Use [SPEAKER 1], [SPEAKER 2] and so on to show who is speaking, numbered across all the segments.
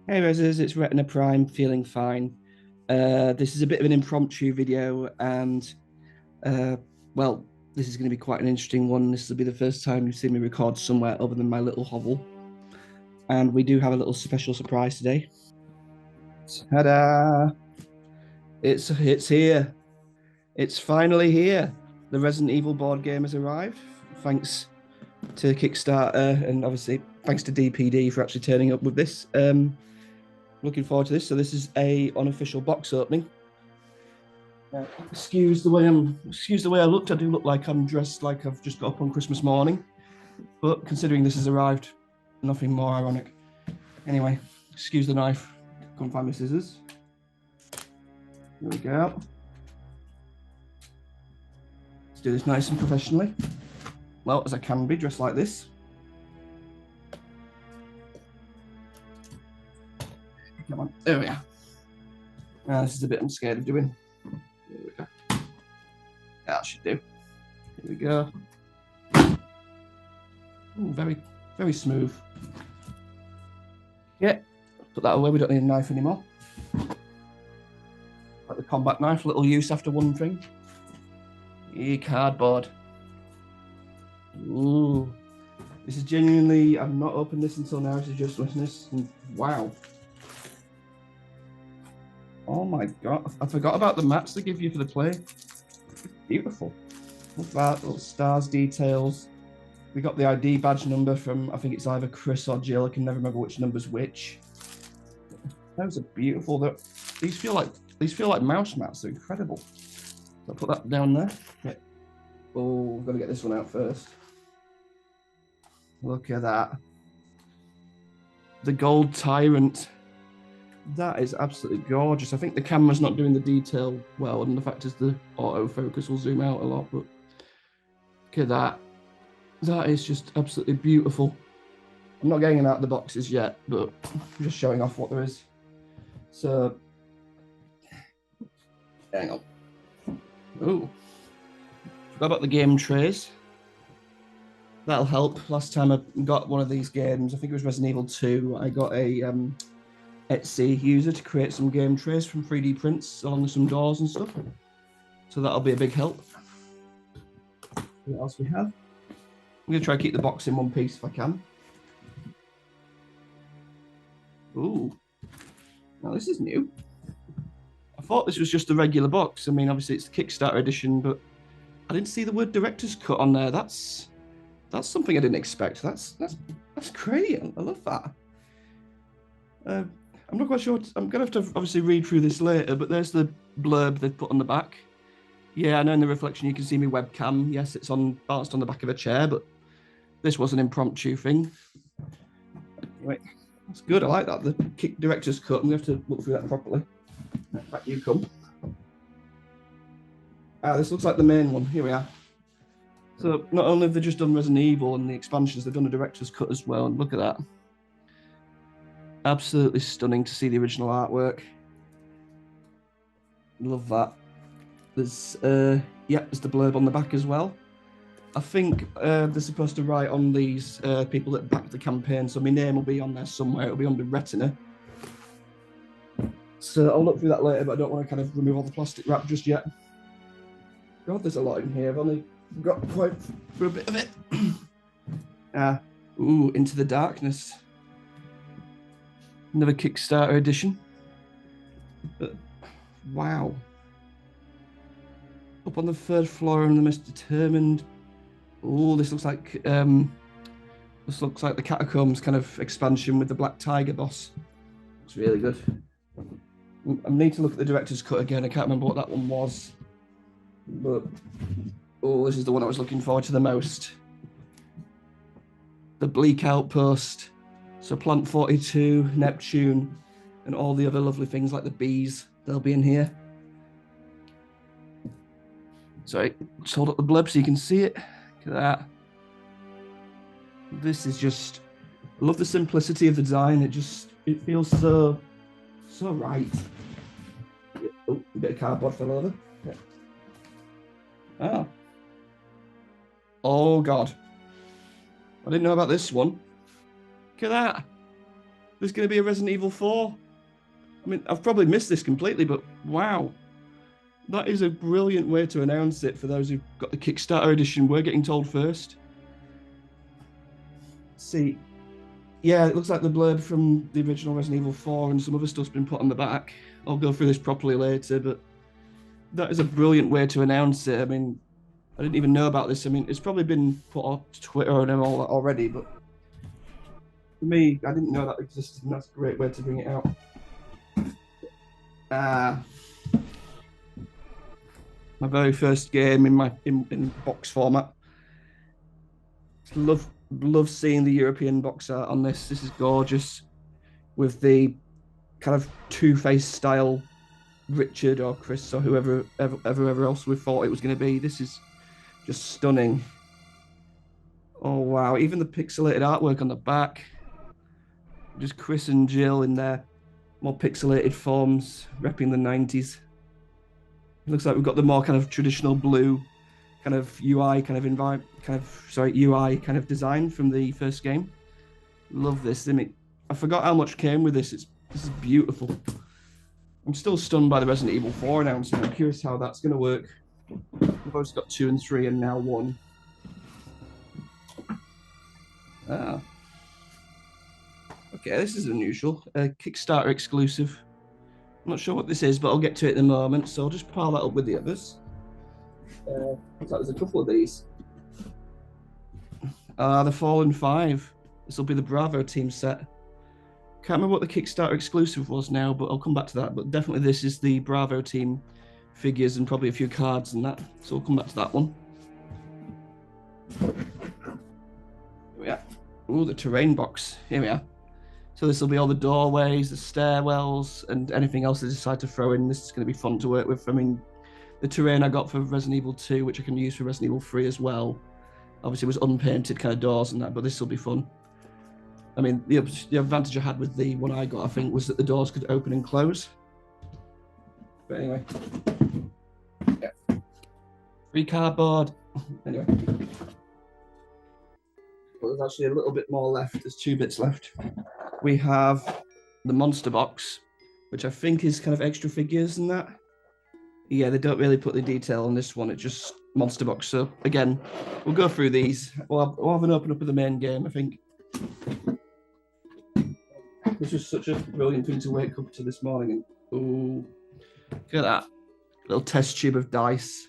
[SPEAKER 1] Hey Rezzers, it's Retina Prime, feeling fine. This is a bit of an impromptu video, and well, this is going to be quite an interesting one. This will be the first time you've seen me record somewhere other than my little hovel. And we do have a little special surprise today. Ta-da! It's here. It's finally here. The Resident Evil board game has arrived, thanks to Kickstarter, and obviously thanks to DPD for actually turning up with this. Looking forward to this. So this is a unofficial box opening. Excuse the way I looked. I do look like I'm dressed like I've just got up on Christmas morning, but considering this has arrived, nothing more ironic. Anyway, excuse the knife. Couldn't find my scissors. Here we go. Let's do this nice and professionally. Well, as I can be, dressed like this. Come on, there we are. This is the bit I'm scared of doing. There we go. That should do. Here we go. Ooh, very, very smooth. Yeah, put that away. We don't need a knife anymore. Like the combat knife, little use after one thing. Cardboard. Ooh, this is genuinely. I've not opened this until now. This is just listeners. Wow. Oh my god! I forgot about the mats they give you for the play. Beautiful. Look at that, little stars details. We got the ID badge number from, I think it's either Chris or Jill. I can never remember which number's which. Those are beautiful. These feel like mouse mats. They're incredible. So I'll put that down there. Yeah. Oh, I've got to get this one out first. Look at that. The gold tyrant. That is absolutely gorgeous. I think the camera's not doing the detail well, and the fact is the autofocus will zoom out a lot, but look at that. That is just absolutely beautiful. I'm not getting them out of the boxes yet, but I'm just showing off what there is. So, hang on. Oh, forgot about the game trays. That'll help. Last time I got one of these games, I think it was Resident Evil 2, I got a R.E.T.I.N.A user to create some game trays from 3D prints along with some doors and stuff. So that'll be a big help. What else we have? I'm going to try to keep the box in one piece if I can. Ooh. Now this is new. I thought this was just a regular box. I mean, obviously it's the Kickstarter edition, but I didn't see the word director's cut on there. That's something I didn't expect. That's great. I love that. I'm not quite sure. I'm going to have to obviously read through this later, but there's the blurb they've put on the back. Yeah, I know in the reflection you can see my webcam. Yes, it's balanced on the back of a chair, but this was an impromptu thing. Anyway, that's good. I like that. The director's cut. I'm going to have to look through that properly. Back you come. This looks like the main one. Here we are. So not only have they just done Resident Evil and the expansions, they've done a director's cut as well. And look at that. Absolutely stunning to see the original artwork. Love that. There's there's the blurb on the back as well. I think they're supposed to write on these people that backed the campaign, so my name will be on there somewhere. It'll be under RETINA. So I'll look through that later, but I don't want to kind of remove all the plastic wrap just yet. God, there's a lot in here. I've only got quite for a bit of it. Ooh, Into the Darkness. Another Kickstarter edition. But, wow. Up on the third floor, I'm the most determined. Oh, this looks like the Catacombs kind of expansion with the Black Tiger boss. It's really good. I need to look at the director's cut again. I can't remember what that one was. But oh, this is the one I was looking forward to the most. The Bleak Outpost. So Plant 42, Neptune, and all the other lovely things like the bees, they'll be in here. Sorry, just hold up the blurb so you can see it. Look at that. This is just, I love the simplicity of the design. It feels so right. Oh, a bit of cardboard fell over. Yeah. Oh God. I didn't know about this one. Look at that. there's going to be a Resident Evil 4. I mean, I've probably missed this completely, but wow. That is a brilliant way to announce it for those who've got the Kickstarter edition. We're getting told first. See, yeah, it looks like the blurb from the original Resident Evil 4 and some other stuff's been put on the back. I'll go through this properly later, but that is a brilliant way to announce it. I mean, I didn't even know about this. I mean, it's probably been put on Twitter and all that already, but for me, I didn't know that existed, and that's a great way to bring it out. My very first game in box format. Love seeing the European box art on this. This is gorgeous, with the kind of Two-Face style Richard or Chris or whoever else we thought it was going to be. This is just stunning. Oh wow! Even the pixelated artwork on the back, just Chris and Jill in their more pixelated forms, repping the 90s. It looks like we've got the more kind of traditional blue kind of UI UI kind of design from the first game. Love this. I mean, I forgot how much came with this. This is beautiful. I'm still stunned by the Resident Evil 4 announcement. I'm curious how that's going to work. We've always got 2 and 3 and now 1. Ah. Okay, this is unusual. A Kickstarter exclusive. I'm not sure what this is, but I'll get to it in a moment. So I'll just pile that up with the others. Looks like there's a couple of these. The Fallen 5. This will be the Bravo team set. Can't remember what the Kickstarter exclusive was now, but I'll come back to that. But definitely this is the Bravo team figures and probably a few cards and that. So we'll come back to that one. Here we are. Ooh, the terrain box. Here we are. So this will be all the doorways, the stairwells, and anything else they decide to throw in. This is going to be fun to work with. I mean, the terrain I got for Resident Evil 2, which I can use for Resident Evil 3 as well. Obviously, it was unpainted kind of doors and that, but this will be fun. I mean, the advantage I had with the one I got, I think, was that the doors could open and close. But anyway. Yeah. Free cardboard. Anyway. Well, there's actually a little bit more left. There's 2 bits left. We have the monster box, which I think is kind of extra figures and that. Yeah, they don't really put the detail on this one. It's just monster box. So again, we'll go through these. We'll have an open up of the main game, I think. This was such a brilliant thing to wake up to this morning. And ooh, look at that little test tube of dice.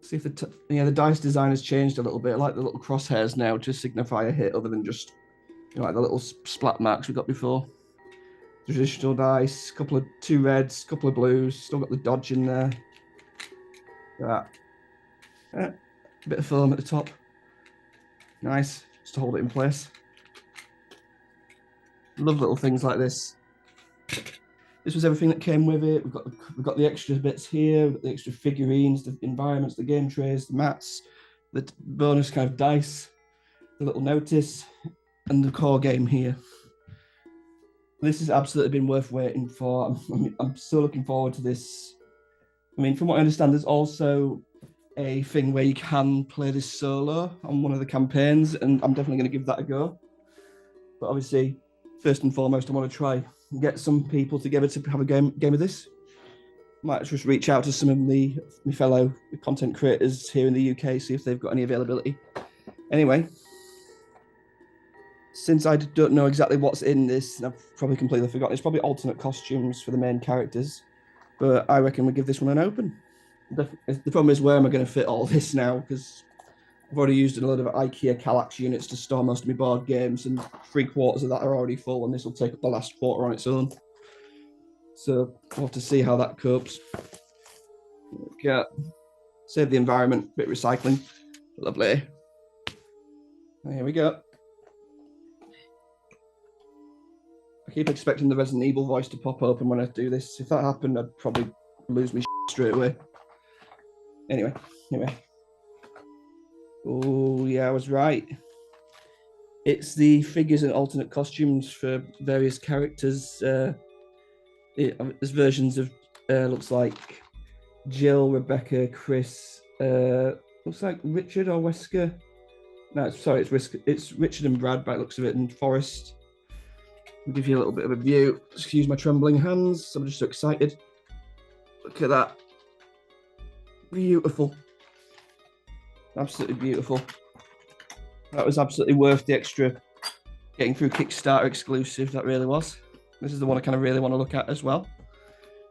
[SPEAKER 1] See if the dice design has changed a little bit. I like the little crosshairs now to signify a hit, other than just like the little splat marks we got before. Traditional dice, 2 reds, couple of blues. Still got the dodge in there. That. Yeah, a bit of foam at the top. Nice, just to hold it in place. Love little things like this. This was everything that came with it. We've got the extra bits here, we've got the extra figurines, the environments, the game trays, the mats, the bonus kind of dice, the little notice, and the core game here. This has absolutely been worth waiting for. I'm so looking forward to this. I mean, from what I understand, there's also a thing where you can play this solo on one of the campaigns, and I'm definitely going to give that a go. But obviously, first and foremost, I want to try and get some people together to have a game of this. Might just reach out to some of my fellow content creators here in the UK, see if they've got any availability. Anyway, since I don't know exactly what's in this, I've probably completely forgotten. It's probably alternate costumes for the main characters, but I reckon we give this one an open. The problem is, where am I going to fit all this now? Because I've already used a lot of IKEA Kallax units to store most of my board games, and 3/4 of that are already full, and this will take up the last quarter on its own. So we'll have to see how that copes. Okay. Save the environment, bit of recycling. Lovely. Here we go. I keep expecting the Resident Evil voice to pop open when I do this. If that happened, I'd probably lose my straight away. Anyway. Oh, yeah, I was right. It's the figures and alternate costumes for various characters. There's versions of, looks like Jill, Rebecca, Chris, looks like Richard or Wesker. No, sorry, it's Richard and Brad by the looks of it, and Forrest. I'll give you a little bit of a view. Excuse my trembling hands. I'm just so excited. Look at that. Beautiful. Absolutely beautiful. That was absolutely worth the extra getting through Kickstarter exclusive. That really was. This is the one I kind of really want to look at as well.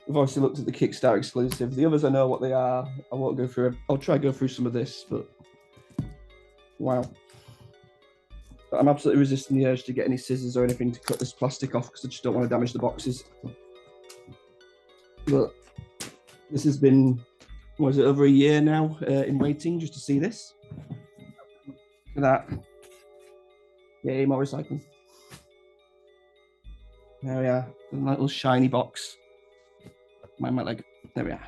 [SPEAKER 1] We've obviously looked at the Kickstarter exclusive. The others I know what they are. I won't go through. I'll try to go through some of this, but wow. But I'm absolutely resisting the urge to get any scissors or anything to cut this plastic off because I just don't want to damage the boxes. But this has been, what is it, over a year now in waiting just to see this. Look at that. Yay, more recycling. There we are, a little shiny box. My leg. There we are.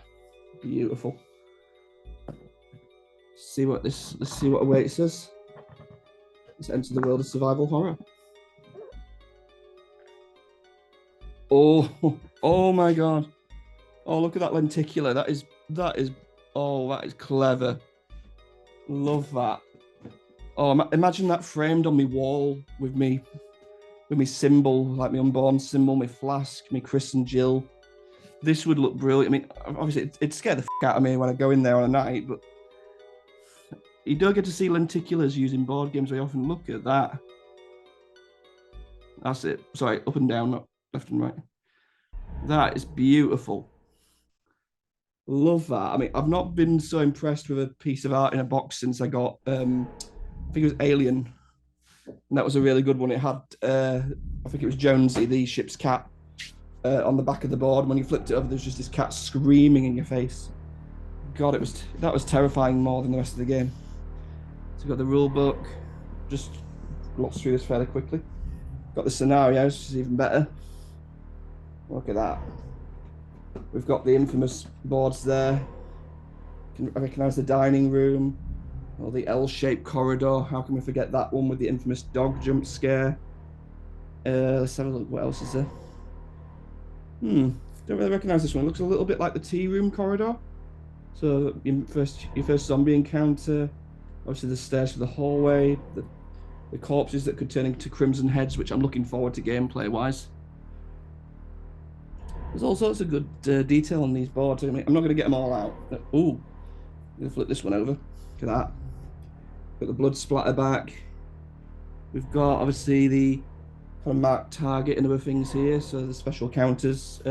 [SPEAKER 1] Beautiful. Let's see what awaits us. Let's enter the world of survival horror. Oh my god. Oh, look at that lenticular. That is clever. Love that. Oh, imagine that framed on my wall with me symbol, like my unborn symbol, my flask, my Chris and Jill. This would look brilliant. I mean, obviously, it'd scare the f out of me when I go in there on a night, but you don't get to see lenticulars using board games very often. Look at that. That's it. Sorry, up and down, not left and right. That is beautiful. Love that. I mean, I've not been so impressed with a piece of art in a box since I got, I think it was Alien. And that was a really good one. It had, I think it was Jonesy, the ship's cat, on the back of the board. When you flipped it over, there's just this cat screaming in your face. God, that was terrifying more than the rest of the game. So we've got the rule book. Just gloss through this fairly quickly. Got the scenarios, which is even better. Look at that. We've got the infamous boards there. Can I recognise the dining room or the L-shaped corridor? How can we forget that one with the infamous dog jump scare? Let's have a look. What else is there? Don't really recognise this one. It looks a little bit like the tea room corridor. So your first zombie encounter. Obviously the stairs for the hallway. The corpses that could turn into crimson heads, which I'm looking forward to gameplay wise. There's all sorts of good detail on these boards. I mean, I'm not going to get them all out. Ooh, I'm going to flip this one over. Look at that. Got the blood splatter back. We've got obviously the kind of marked target and other things here. So the special counters.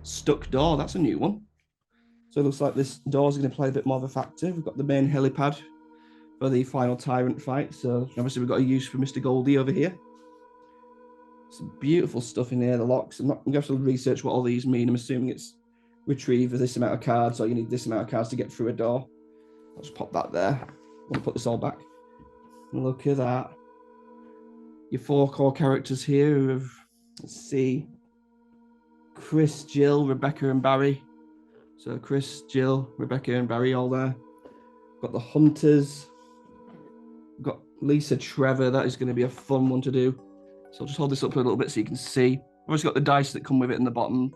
[SPEAKER 1] Stuck door, that's a new one. So it looks like this door is going to play a bit more of a factor. We've got the main helipad for the final tyrant fight. So obviously we've got a use for Mr. Goldie over here. Some beautiful stuff in here, the locks. I'm going to have to research what all these mean. I'm assuming it's retrieve this amount of cards, or you need this amount of cards to get through a door. I'll just pop that there. I'll put this all back. Look at that. Your 4 core characters here who have, let's see, Chris, Jill, Rebecca, and Barry. So Chris, Jill, Rebecca, and Barry all there. Got the Hunters. Got Lisa, Trevor. That is going to be a fun one to do. So I'll just hold this up a little bit so you can see. I've also got the dice that come with it in the bottom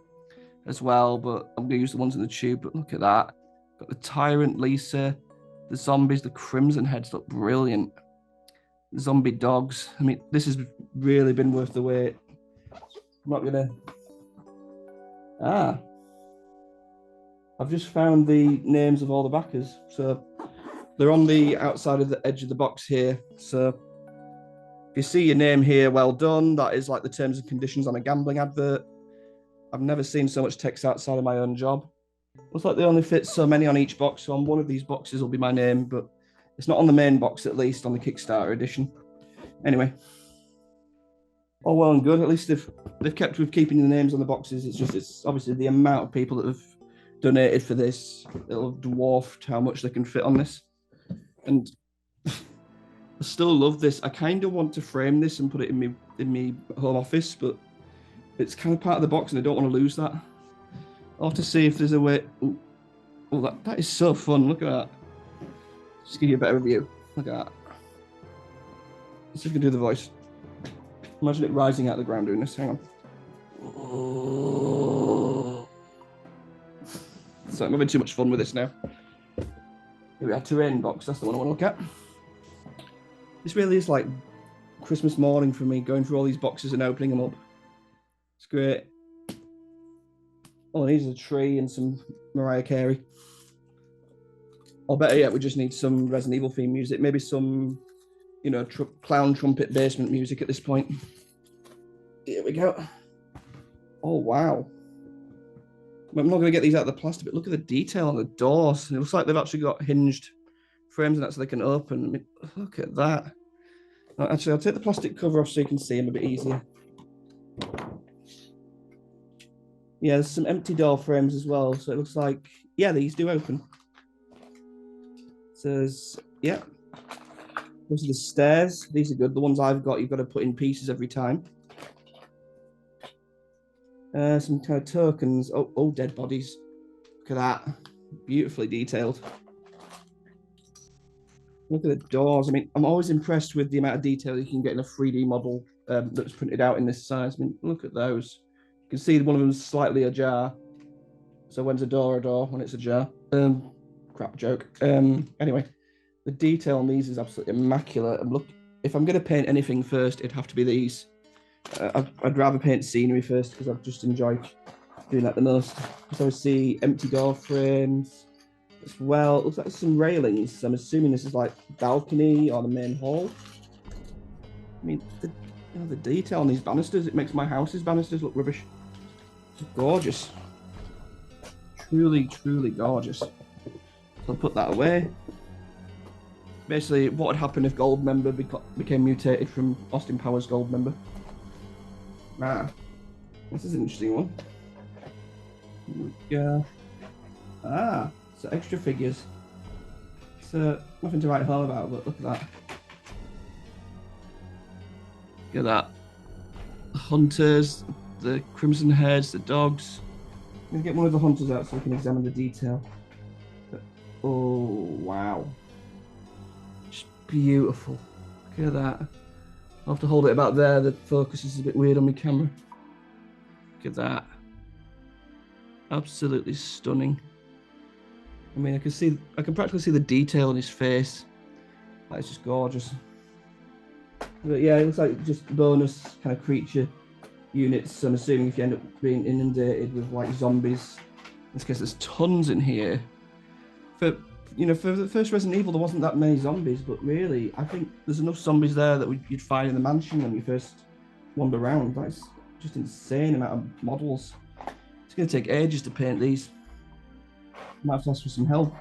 [SPEAKER 1] as well, but I'm going to use the ones in the tube. But look at that. Got the Tyrant, Lisa, the zombies, the Crimson Heads look brilliant. The zombie dogs. I mean, this has really been worth the wait. I'm not going to... I've just found the names of all the backers. So they're on the outside of the edge of the box here. So if you see your name here, well done. That is like the terms and conditions on a gambling advert. I've never seen so much text outside of my own job. Looks like they only fit so many on each box. So on one of these boxes will be my name, but it's not on the main box, at least on the Kickstarter edition. Anyway, all well and good. At least they've kept with keeping the names on the boxes. It's obviously the amount of people that have donated for this. It'll dwarf how much they can fit on this. And I still love this. I kind of want to frame this and put it in me home office, but it's kind of part of the box and I don't want to lose that. I'll have to see if there's a way. Oh, that is so fun. Look at that. Just give you a better view. Look at that. Let's see if we can do the voice. Imagine it rising out of the ground doing this. Hang on. Oh. So I'm having too much fun with this now. Here we are, terrain box. That's the one I want to look at. This really is like Christmas morning for me, going through all these boxes and opening them up. It's great. Oh, here's a tree and some Mariah Carey. Or better yet, we just need some Resident Evil theme music. Maybe some, you know, clown trumpet basement music at this point. Here we go. Oh, wow. I'm not going to get these out of the plastic, but look at the detail on the doors. It looks like they've actually got hinged frames and that so they can open. I mean, look at that. Actually, I'll take the plastic cover off so you can see them a bit easier. Yeah, there's some empty door frames as well. So it looks like, yeah, these do open. So there's, yeah. Those are the stairs. These are good. The ones I've got, you've got to put in pieces every time. Some kind of tokens. Oh, dead bodies. Look at that. Beautifully detailed. Look at the doors. I mean, I'm always impressed with the amount of detail you can get in a 3D model that's printed out in this size. I mean, look at those. You can see one of them's slightly ajar. So when's a door? When it's ajar. Crap joke. Anyway, the detail on these is absolutely immaculate. And look, if I'm going to paint anything first, it'd have to be these. I'd rather paint scenery first because I've just enjoyed doing that the most. So I see empty door frames as well. It looks like some railings. So I'm assuming this is like balcony or the main hall. I mean, the detail on these banisters, it makes my house's banisters look rubbish. It's gorgeous. Truly, truly gorgeous. So I'll put that away. Basically, what would happen if Gold Member became mutated from Austin Powers Gold Member? Ah, this is an interesting one. Yeah. Ah, so extra figures. So nothing to write home about, but look at that. Look at that. The hunters, the crimson heads, the dogs. I'm gonna get one of the hunters out so we can examine the detail. But, oh wow. Just beautiful. Look at that. I'll have to hold it about there. The focus is a bit weird on my camera. Look at that. Absolutely stunning. I mean, I can practically see the detail on his face. That is just gorgeous. But yeah, it looks like just bonus kind of creature units. So I'm assuming if you end up being inundated with like zombies, in this case, there's tons in here. For the first Resident Evil, there wasn't that many zombies, but really, I think there's enough zombies there that you'd find in the mansion when you first wander around. That's just insane amount of models. It's going to take ages to paint these. Might have to ask for some help.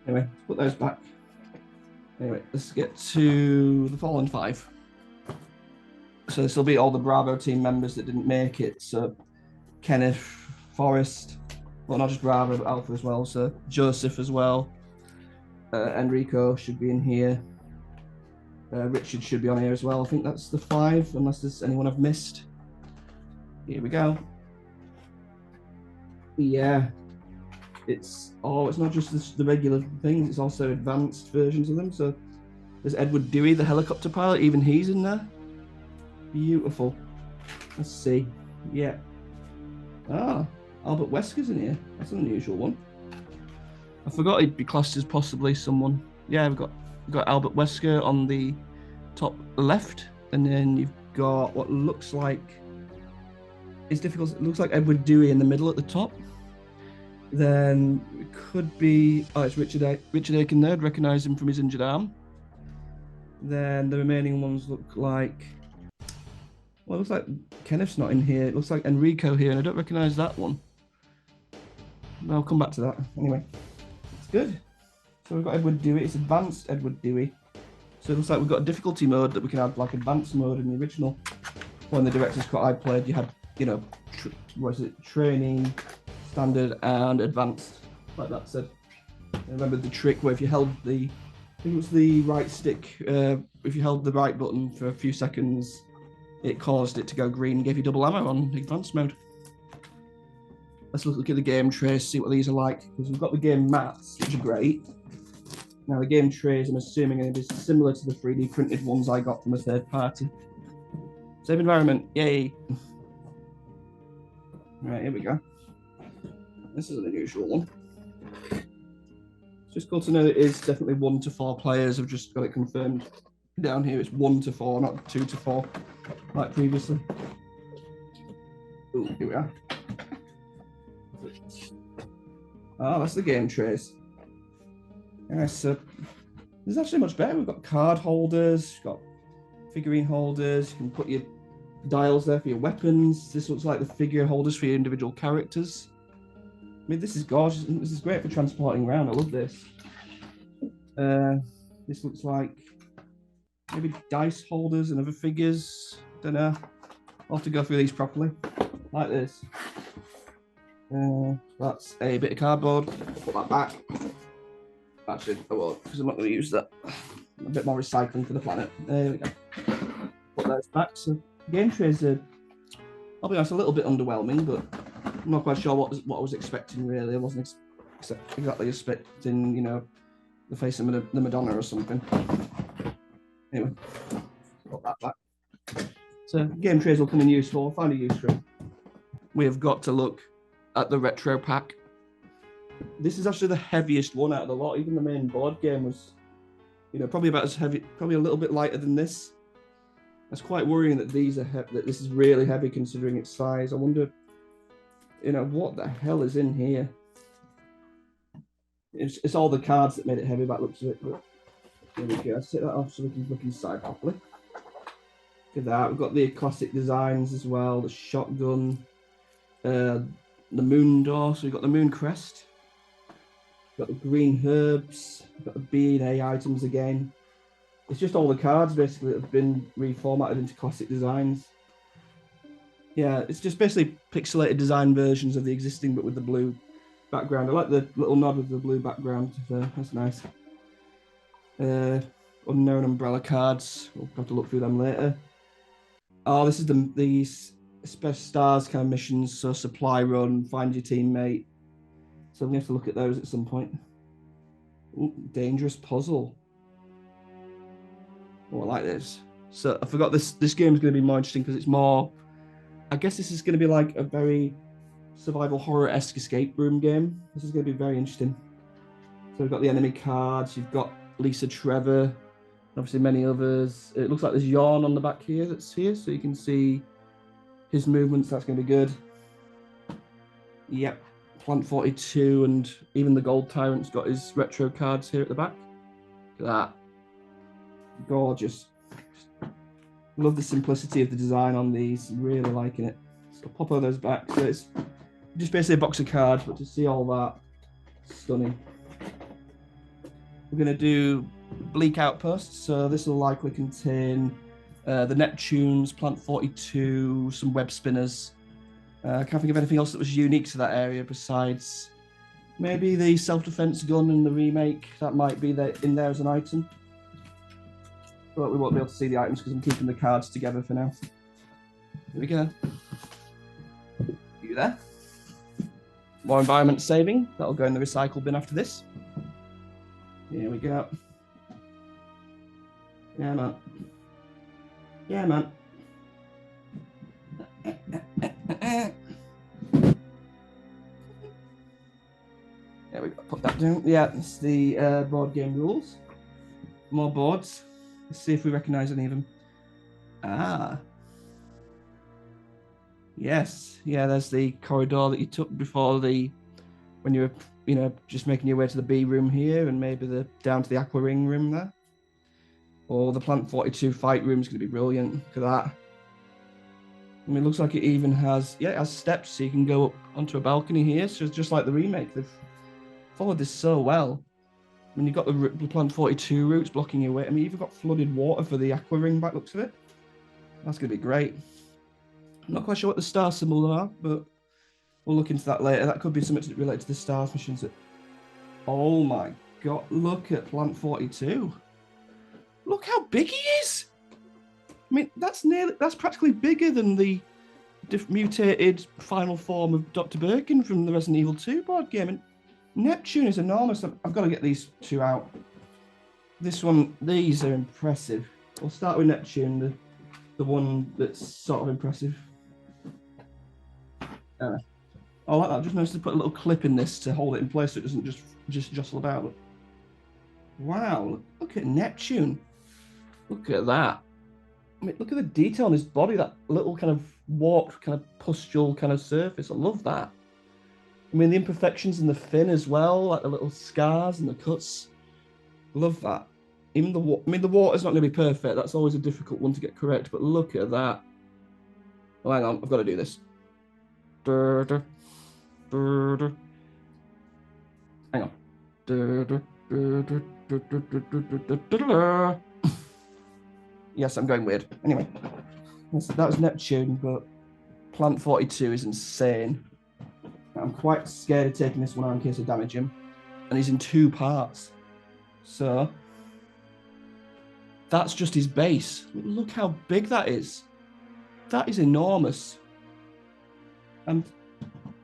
[SPEAKER 1] Anyway, let's put those back. Anyway, let's get to the following 5. So this will be all the Bravo team members that didn't make it. So Kenneth, Forrest, well, not just Bravo, but Alpha as well. So Joseph as well. Enrico should be in here. Richard should be on here as well. I think that's the 5, unless there's anyone I've missed. Here we go. Yeah. It's not just the regular things, it's also advanced versions of them. So there's Edward Dewey, the helicopter pilot, even he's in there. Beautiful. Let's see. Yeah. Ah, Albert Wesker's in here. That's an unusual one. I forgot he'd be classed as possibly someone. Yeah, we've got Albert Wesker on the top left, and then you've got what looks like, it's difficult, it looks like Edward Dewey in the middle at the top. Then it could be, it's Richard Aiken there. I'd recognise him from his injured arm. Then the remaining ones look like, well, it looks like Kenneth's not in here. It looks like Enrico here, and I don't recognise that one. I'll come back to that. Anyway, it's good. So we've got Edward Dewey. It's advanced Edward Dewey. So it looks like we've got a difficulty mode that we can add, like advanced mode in the original. When the director's cut I played, you had, training, standard, and advanced, like that said. I remember the trick where if you held I think it was the right stick, if you held the right button for a few seconds, it caused it to go green and gave you double ammo on advanced mode. Let's look at the game trays, see what these are like, because we've got the game mats, which are great. Now the game trays, I'm assuming, are going to be similar to the 3D printed ones I got from a third party. Save environment, yay! Right, here we go. This is an unusual one. It's just cool to know it is definitely 1 to 4 players. I've just got it confirmed down here. It's 1 to 4, not 2 to 4, like previously. Ooh, here we are. Oh, that's the game trays. Yeah, so there's actually much better. We've got card holders, we've got figurine holders. You can put your dials there for your weapons. This looks like the figure holders for your individual characters. I mean, this is gorgeous. This is great for transporting around. I love this. This looks like maybe dice holders and other figures. Don't know. I'll have to go through these properly. Like this. That's a bit of cardboard. Put that back. Actually, I won't, because I'm not going to use that. A bit more recycling for the planet. There we go. Put those back. So game trays are, I'll be honest, a little bit underwhelming, but I'm not quite sure what I was expecting really. I wasn't exactly expecting, you know, the face of the Madonna or something. Anyway, put that back. So game trays will come in useful. I'll find a use for it. We have got to look at the retro pack. This is actually the heaviest one out of the lot. Even the main board game was, you know, probably about as heavy, probably a little bit lighter than this. It's quite worrying that these are that this is really heavy considering its size. I wonder, you know, what the hell is in here? It's all the cards that made it heavy. That looks of it. But there we go. I'll set that off so we can look inside properly. Look at that. We've got the classic designs as well. The shotgun, the moon door. So we've got the moon crest. We've got the green herbs. We've got the R.E.T.I.N.A items again. It's just all the cards basically that have been reformatted into classic designs. Yeah, it's just basically pixelated design versions of the existing, but with the blue background. I like the little nod with the blue background. So that's nice. Unknown umbrella cards. We'll have to look through them later. Oh, this is the Special Stars kind of missions. So supply run, find your teammate. So we have to look at those at some point. Ooh, dangerous puzzle. Oh, I like this. So I forgot this game is going to be more interesting because it's more. I guess this is going to be like a very survival horror-esque escape room game. This is going to be very interesting. So we've got the enemy cards. You've got Lisa Trevor, obviously many others. It looks like there's Yawn on the back here. That's here, so you can see his movements. That's going to be good. Yep. Plant 42 and even the Gold Tyrant's got his retro cards here at the back. Look at that. Gorgeous. Love the simplicity of the design on these. Really liking it. So pop all those back. So it's just basically a box of cards, but to see all that, stunning. We're going to do Bleak Outposts. So this will likely contain the Neptunes, Plant 42, some web spinners. I can't think of anything else that was unique to that area besides maybe the self-defense gun in the remake. That might be in there as an item. But we won't be able to see the items because I'm keeping the cards together for now. Here we go. You there? More environment saving. That'll go in the recycle bin after this. Here we go. Yeah, man. Yeah, man. There we go. Put that down. Yeah, it's the board game rules. More boards. Let's see if we recognize any of them. Ah. Yes. Yeah, there's the corridor that you took before when you were, you know, just making your way to the B room here and maybe down to the Aqua Ring room there. Or the Plant 42 fight room is going to be brilliant. Look at that. I mean, it looks like it even has, it has steps so you can go up onto a balcony here. So it's just like the remake. They've followed this so well. I mean, you've got the Plant 42 routes blocking your way. I mean, you've got flooded water for the Aqua Ring back looks of it. That's going to be great. I'm not quite sure what the star symbols are, but we'll look into that later. That could be something related to the stars missions. Oh my God, look at Plant 42. Look how big he is. I mean, that's practically bigger than the mutated final form of Dr. Birkin from the Resident Evil 2 board game. And Neptune is enormous. I've got to get these two out. These are impressive. We'll start with Neptune, the one that's sort of impressive. I like that. I just noticed to put a little clip in this to hold it in place so it doesn't just jostle about. Wow, look at Neptune. Look at that. I mean, look at the detail on his body, that little kind of warped kind of pustule kind of surface. I love that. I mean, the imperfections in the fin as well, like the little scars and the cuts. Love that. Even the water's not going to be perfect. That's always a difficult one to get correct. But look at that. Oh, hang on, I've got to do this. Hang on. Yes, I'm going weird. Anyway, that was Neptune, but Plant 42 is insane. I'm quite scared of taking this one out in case I damage him. And he's in 2 parts. So that's just his base. Look how big that is. That is enormous. And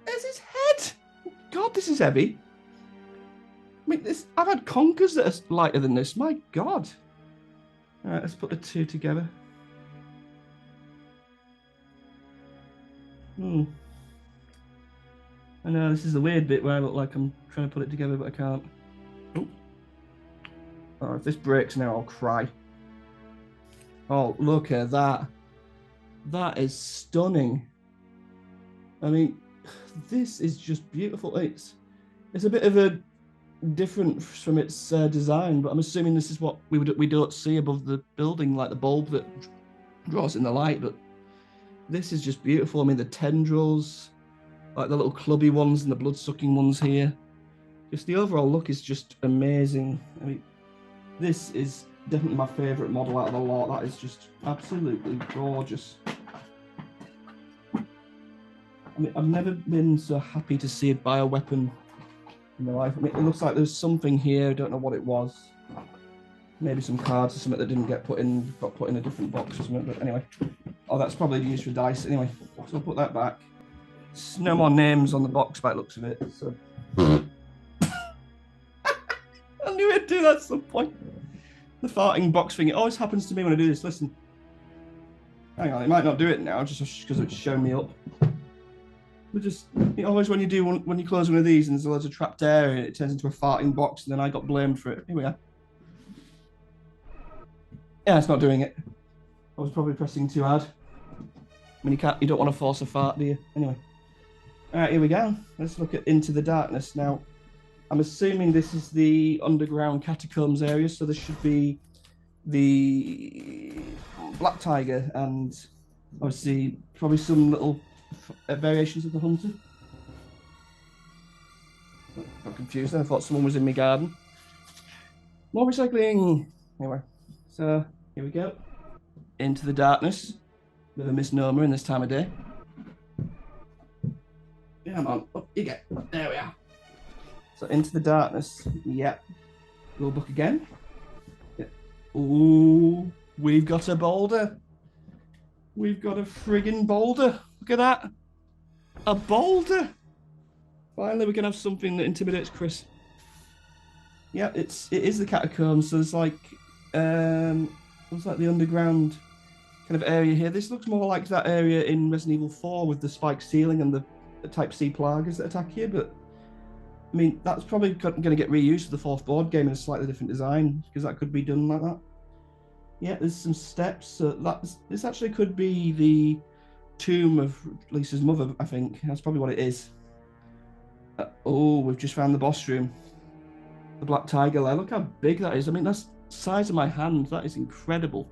[SPEAKER 1] there's his head. God, this is heavy. I mean, I've had conkers that are lighter than this. My God. All right, let's put the 2 together. I know, this is the weird bit where I look like I'm trying to put it together, but I can't. Oh, if this breaks now, I'll cry. Oh, look at that. That is stunning. I mean, this is just beautiful. It's a bit of a different from its design, but I'm assuming this is what we don't see above the building, like the bulb that draws in the light. But this is just beautiful. I mean, the tendrils, like the little clubby ones and the blood-sucking ones here. Just the overall look is just amazing. I mean, this is definitely my favourite model out of the lot. That is just absolutely gorgeous. I mean, I've never been so happy to see a bioweapon in my life. I mean, it looks like there's something here. I don't know what it was. Maybe some cards or something that didn't get got put in a different box or something. But anyway, oh, that's probably used for dice. Anyway, so I'll put that back. There's no more names on the box by the looks of it. So I knew it'd do that at some point. The farting box thing. It always happens to me when I do this. Listen. Hang on, it might not do it now just because it's shown me up. But just always when you close one of these and there's loads of trapped air and it turns into a farting box, and then I got blamed for it. Here we are. Yeah, it's not doing it. I was probably pressing too hard. I mean, you don't want to force a fart, do you? Anyway. All right, here we go. Let's look at Into the Darkness. Now, I'm assuming this is the underground catacombs area, so this should be the Black Tiger and obviously probably some little variations of the Hunter. I'm confused. I thought someone was in my garden. More recycling. Anyway, so here we go. Into the Darkness. Bit of a misnomer in this time of day. Come on, up you get. There we are. So Into the Darkness. Yep. Rule book again. Yep. Ooh, we've got a boulder. We've got a friggin' boulder. Look at that. A boulder. Finally, we can have something that intimidates Chris. Yeah, it is the catacombs. So there's like looks like the underground kind of area here. This looks more like that area in Resident Evil 4 with the spiked ceiling and the Type C plagas that attack here. But I mean, that's probably going to get reused for the 4th board game in a slightly different design because that could be done like that. Yeah, there's some steps. So this actually could be the tomb of Lisa's mother, I think. That's probably what it is. Oh, we've just found the boss room. The Black Tiger lair. Look how big that is. I mean, that's the size of my hand. That is incredible.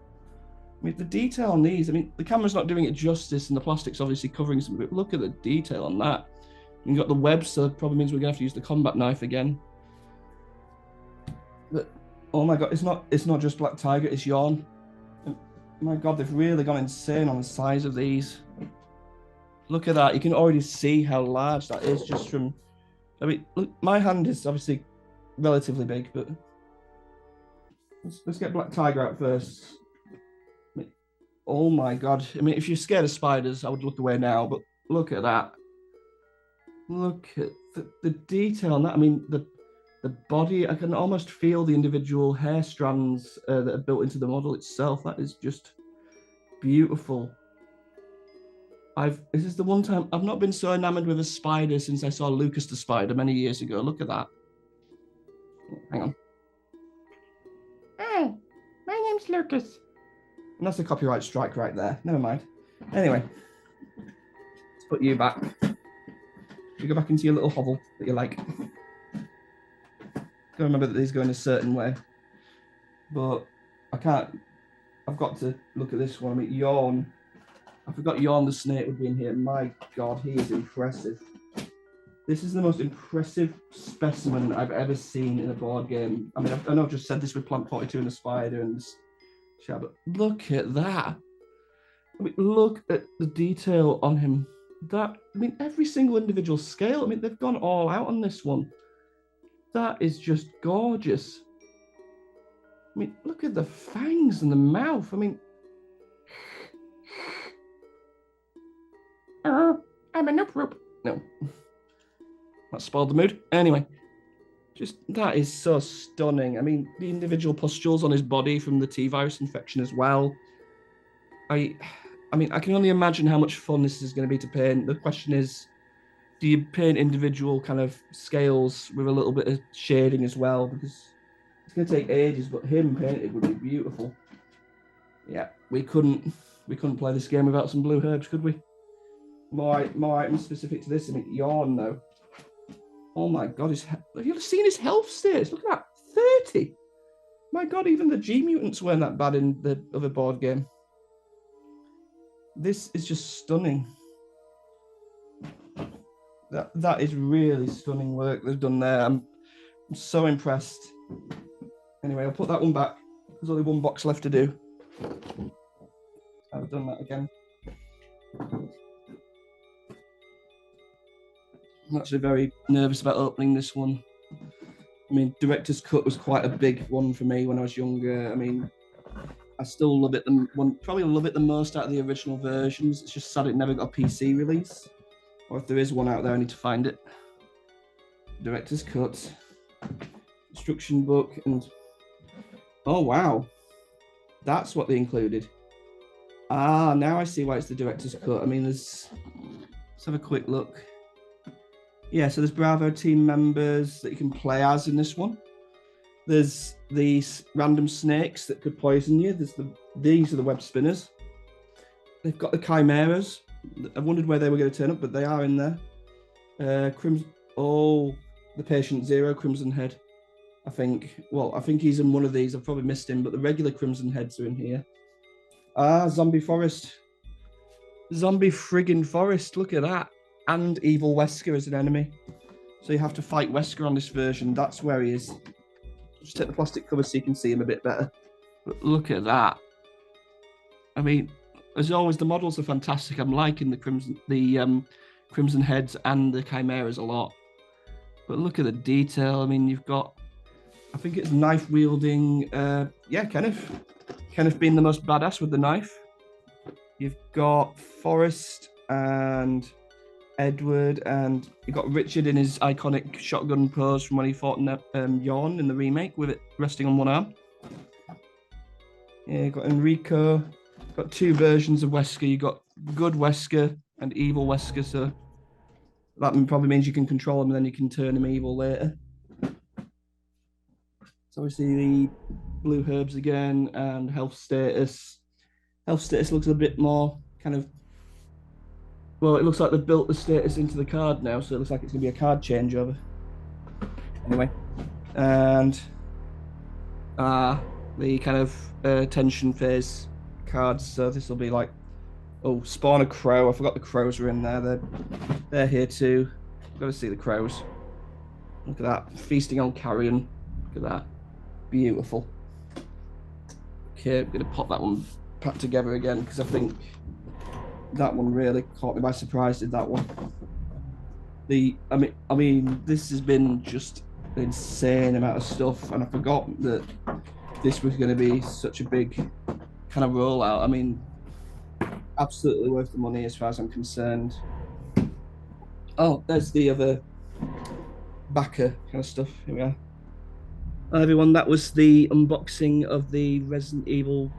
[SPEAKER 1] I mean, the detail on these, I mean, the camera's not doing it justice and the plastic's obviously covering some of it. Look at the detail on that. You've got the web, so it probably means we're going to have to use the combat knife again. But, oh my God, it's not just Black Tiger, it's Yawn. My God, they've really gone insane on the size of these. Look at that. You can already see how large that is just from... I mean, look, my hand is obviously relatively big, but... Let's get Black Tiger out first. I mean, oh my God. I mean, if you're scared of spiders, I would look away now, but look at that. Look at the detail on that. I mean, the body, I can almost feel the individual hair strands that are built into the model itself. That is just beautiful. This is the one time I've not been so enamored with a spider since I saw Lucas the Spider many years ago. Look at that. Hang on. Oh, my name's Lucas. And that's a copyright strike right there. Never mind. Anyway, put you back. You go back into your little hovel that you like. Gotta remember that these go in a certain way. But I can't. I've got to look at this one. I mean, Yawn. I forgot Yawn the snake would be in here. My God, he is impressive. This is the most impressive specimen I've ever seen in a board game. I mean, I know I've just said this with Plant 42 and the Spider and Shab, but look at that. I mean, look at the detail on him. That, I mean, every single individual scale. I mean, they've gone all out on this one. That is just gorgeous. I mean, look at the fangs and the mouth. I mean, I'm a nope. No, that spoiled the mood. Anyway, just that is so stunning. I mean, the individual pustules on his body from the T-virus infection as well. I mean, I can only imagine how much fun this is going to be to paint. The question is, do you paint individual kind of scales with a little bit of shading as well? Because it's going to take ages, but him painted would be beautiful. Yeah, we couldn't play this game without some blue herbs, could we? More items specific to this. I mean, Yawn though. Oh my God, have you seen his health status? Look at that, 30. My God, even the G mutants weren't that bad in the other board game. This is just stunning. That is really stunning work they've done there. I'm so impressed. Anyway, I'll put that one back. There's only one box left to do. I've done that again. I'm actually very nervous about opening this one. I mean, Director's Cut was quite a big one for me when I was younger. I mean, I still love it. Probably love it the most out of the original versions. It's just sad it never got a PC release. Or if there is one out there, I need to find it. Director's Cut, instruction book, and oh wow, that's what they included. Ah, now I see why it's the Director's Cut. I mean, let's have a quick look. Yeah, so there's Bravo team members that you can play as in this one. There's these random snakes that could poison you. These are the web spinners. They've got the chimeras. I wondered where they were going to turn up, but they are in there. The Patient Zero, Crimson Head. I think he's in one of these. I've probably missed him, but the regular Crimson Heads are in here. Ah, Zombie Forest. Zombie friggin' Forest, look at that. And Evil Wesker as an enemy. So you have to fight Wesker on this version. That's where he is. Just take the plastic cover so you can see him a bit better. But look at that. I mean, as always, the models are fantastic. I'm liking the Crimson Heads and the Chimeras a lot. But look at the detail. I mean, you've got, I think it's knife wielding. Kenneth. Kenneth being the most badass with the knife. You've got Forrest and Edward, and you've got Richard in his iconic shotgun pose from when he fought Yawn in the remake with it resting on one arm. Yeah, you've got Enrico. Got two versions of Wesker. You've got good Wesker and evil Wesker, so that probably means you can control him and then you can turn him evil later. So obviously the blue herbs again and health status. Health status looks a bit more kind of, well, it looks like they've built the status into the card now, so it looks like it's going to be a card changeover. Anyway, and the kind of tension phase cards. So this will be like, Spawn a Crow. I forgot the crows are in there. They're here too. Got to see the crows. Look at that, feasting on carrion. Look at that, beautiful. Okay, I'm gonna pop that one back together again because I think that one really caught me by surprise. Did that one? I mean, this has been just an insane amount of stuff, and I forgot that this was going to be such a big kind of rollout. I mean, absolutely worth the money as far as I'm concerned. Oh, there's the other backer kind of stuff. Here we are. Hi everyone, that was the unboxing of the Resident Evil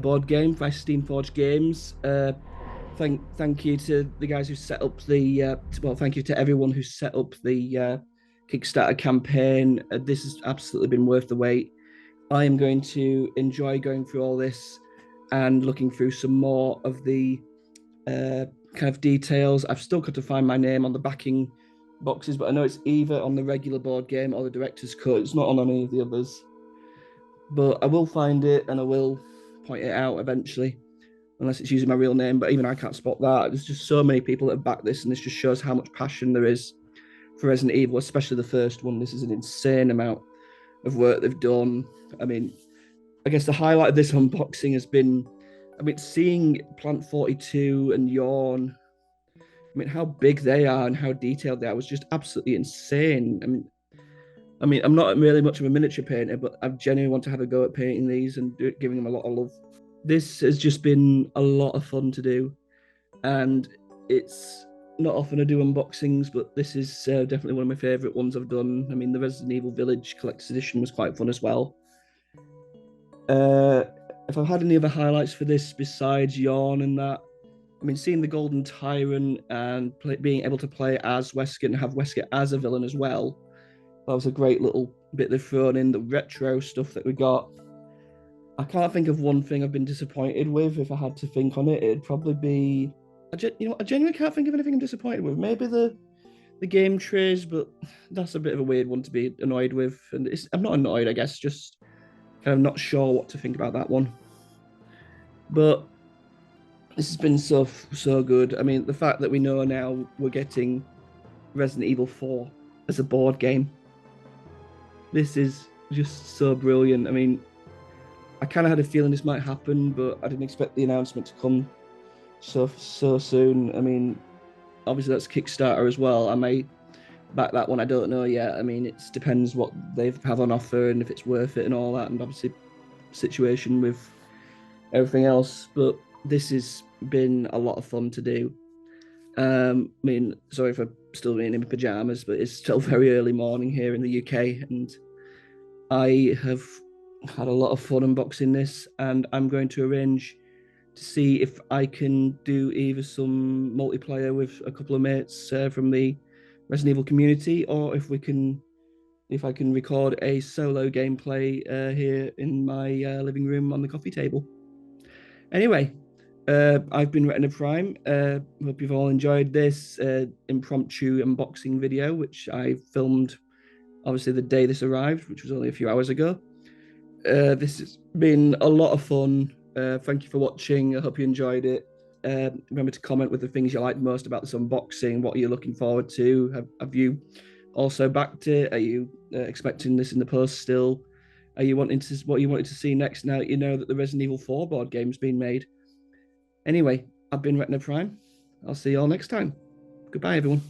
[SPEAKER 1] board game by Steamforge Games. Thank you to the guys who set up the, thank you to everyone who set up the Kickstarter campaign. This has absolutely been worth the wait. I am going to enjoy going through all this and looking through some more of the kind of details. I've still got to find my name on the backing boxes, but I know it's either on the regular board game or the director's cut. It's not on any of the others. But I will find it and I will point it out eventually, unless it's using my real name. But even I can't spot that. There's just so many people that have backed this, and this just shows how much passion there is for Resident Evil, especially the first one. This is an insane amount of work they've done. I mean, I guess the highlight of this unboxing has been, I mean, seeing Plant 42 and Yawn. I mean, how big they are and how detailed they are was just absolutely insane. I mean, I'm not really much of a miniature painter, but I genuinely want to have a go at painting these and giving them a lot of love. This has just been a lot of fun to do, and it's not often I do unboxings, but this is definitely one of my favorite ones I've done. I mean, the Resident Evil Village Collector's Edition was quite fun as well. Uh, if I've had any other highlights for this besides Yawn and that, I mean, seeing the Golden Tyrant and being able to play as Wesker and have Wesker as a villain as well, that was a great little bit they've thrown in. The retro stuff that we got. I can't think of one thing I've been disappointed with. If I had to think on it, it'd probably be, I genuinely can't think of anything I'm disappointed with. Maybe the game trays, but that's a bit of a weird one to be annoyed with. And I'm not annoyed, I guess, just kind of not sure what to think about that one. But this has been so good. I mean, the fact that we know now we're getting Resident Evil 4 as a board game. This is just so brilliant. I mean, I kind of had a feeling this might happen, but I didn't expect the announcement to come so soon. I mean, obviously that's Kickstarter as well. I may back that one. I don't know yet. I mean, it depends what they have on offer and if it's worth it and all that, and obviously situation with everything else. But this has been a lot of fun to do. I mean, sorry for still being in my pajamas, but it's still very early morning here in the UK, and I have had a lot of fun unboxing this, and I'm going to arrange to see if I can do either some multiplayer with a couple of mates from the Resident Evil community, or if I can record a solo gameplay here in my living room on the coffee table. Anyway, I've been Retina Prime. Hope you've all enjoyed this impromptu unboxing video, which I filmed obviously the day this arrived, which was only a few hours ago. This has been a lot of fun. Thank you for watching. I hope you enjoyed it. Remember to comment with the things you liked most about this unboxing. What are you looking forward to? Have you also backed it? Are you expecting this in the post still? Are you wanting to what you wanted to see next now that you know that the Resident Evil 4 board game's been made? Anyway, I've been Retina Prime. I'll see you all next time. Goodbye, everyone.